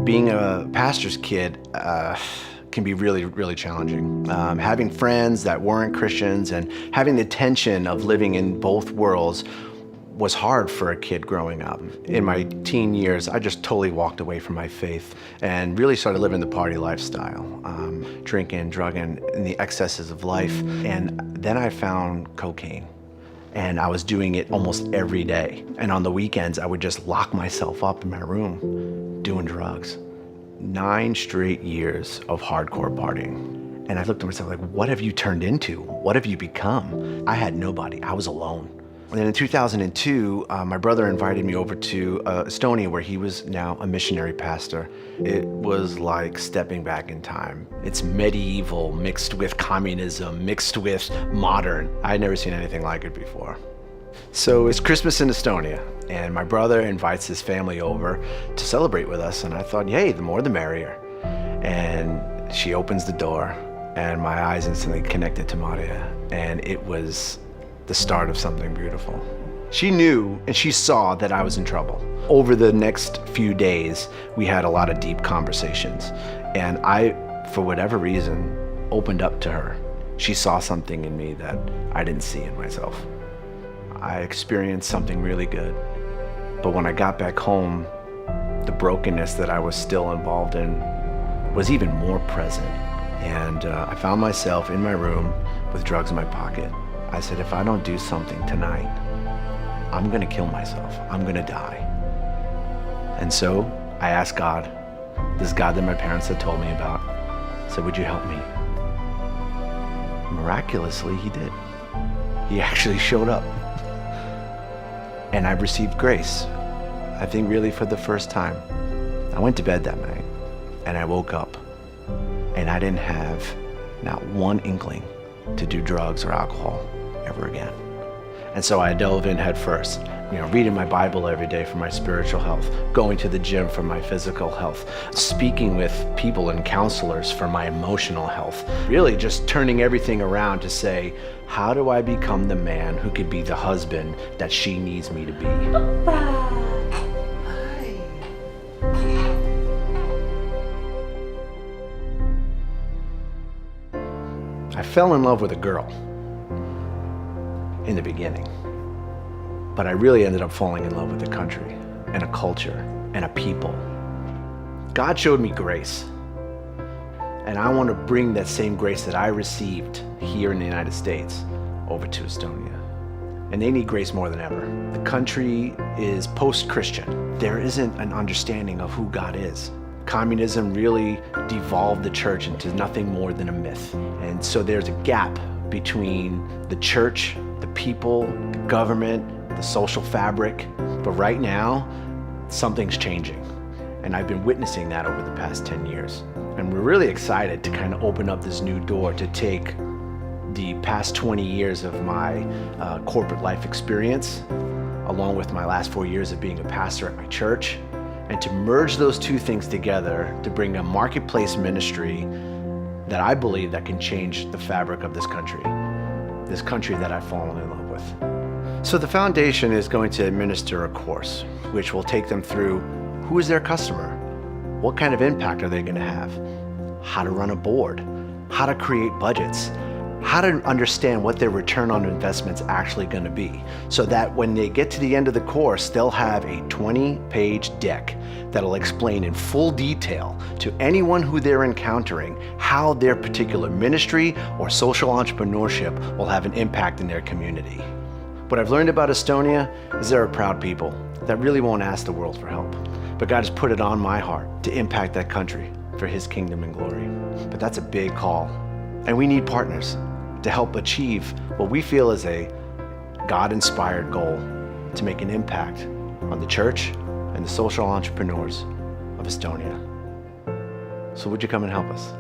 Being a pastor's kid can be really, really challenging. Having friends that weren't Christians and having the tension of living in both worlds was hard for a kid growing up. In my teen years, I just totally walked away from my faith and really started living the party lifestyle, drinking, drugging, and the excesses of life. And then I found cocaine. And I was doing it almost every day. And on the weekends, I would just lock myself up in my room doing drugs. 9 straight years of hardcore partying. And I looked at myself like, what have you turned into? What have you become? I had nobody, I was alone. And then in 2002, my brother invited me over to Estonia, where he was now a missionary pastor. It was like stepping back in time. It's medieval mixed with communism, mixed with modern. I'd never seen anything like it before. So it's Christmas in Estonia, and my brother invites his family over to celebrate with us, and I thought, hey, the more the merrier. And she opens the door, and my eyes instantly connected to Maria, and it was the start of something beautiful. She knew and she saw that I was in trouble. Over the next few days, we had a lot of deep conversations, and I, for whatever reason, opened up to her. She saw something in me that I didn't see in myself. I experienced something really good, but when I got back home, the brokenness that I was still involved in was even more present. And I found myself in my room with drugs in my pocket. I said, if I don't do something tonight, I'm gonna kill myself. I'm gonna die. And so I asked God, this God that my parents had told me about, said, would you help me? Miraculously, he did. He actually showed up. And I received grace, I think really for the first time. I went to bed that night, and I woke up, and I didn't have not one inkling to do drugs or alcohol ever again. And so I dove in head first, reading my Bible every day for my spiritual health, going to the gym for my physical health, speaking with people and counselors for my emotional health, really just turning everything around to say, how do I become the man who could be the husband that she needs me to be? I fell in love with a girl in the beginning, but I really ended up falling in love with a country and a culture and a people. God showed me grace, and I want to bring that same grace that I received here in the United States over to Estonia. And they need grace more than ever. The country is post-Christian. There isn't an understanding of who God is. Communism really devolved the church into nothing more than a myth. And so there's a gap between the church, the people, the government, the social fabric. But right now, something's changing. And I've been witnessing that over the past 10 years. And we're really excited to kind of open up this new door to take the past 20 years of my corporate life experience, along with my last 4 years of being a pastor at my church, and to merge those two things together to bring a marketplace ministry that I believe that can change the fabric of this country that I've fallen in love with. So the foundation is going to administer a course, which will take them through who is their customer, what kind of impact are they going to have, how to run a board, how to create budgets, how to understand what their return on investment's actually going to be, so that when they get to the end of the course, they'll have a 20-page deck that'll explain in full detail to anyone who they're encountering how their particular ministry or social entrepreneurship will have an impact in their community. What I've learned about Estonia is there are proud people that really won't ask the world for help, but God has put it on my heart to impact that country for His kingdom and glory. But that's a big call, and we need partners to help achieve what we feel is a God-inspired goal to make an impact on the church and the social entrepreneurs of Estonia. So would you come and help us?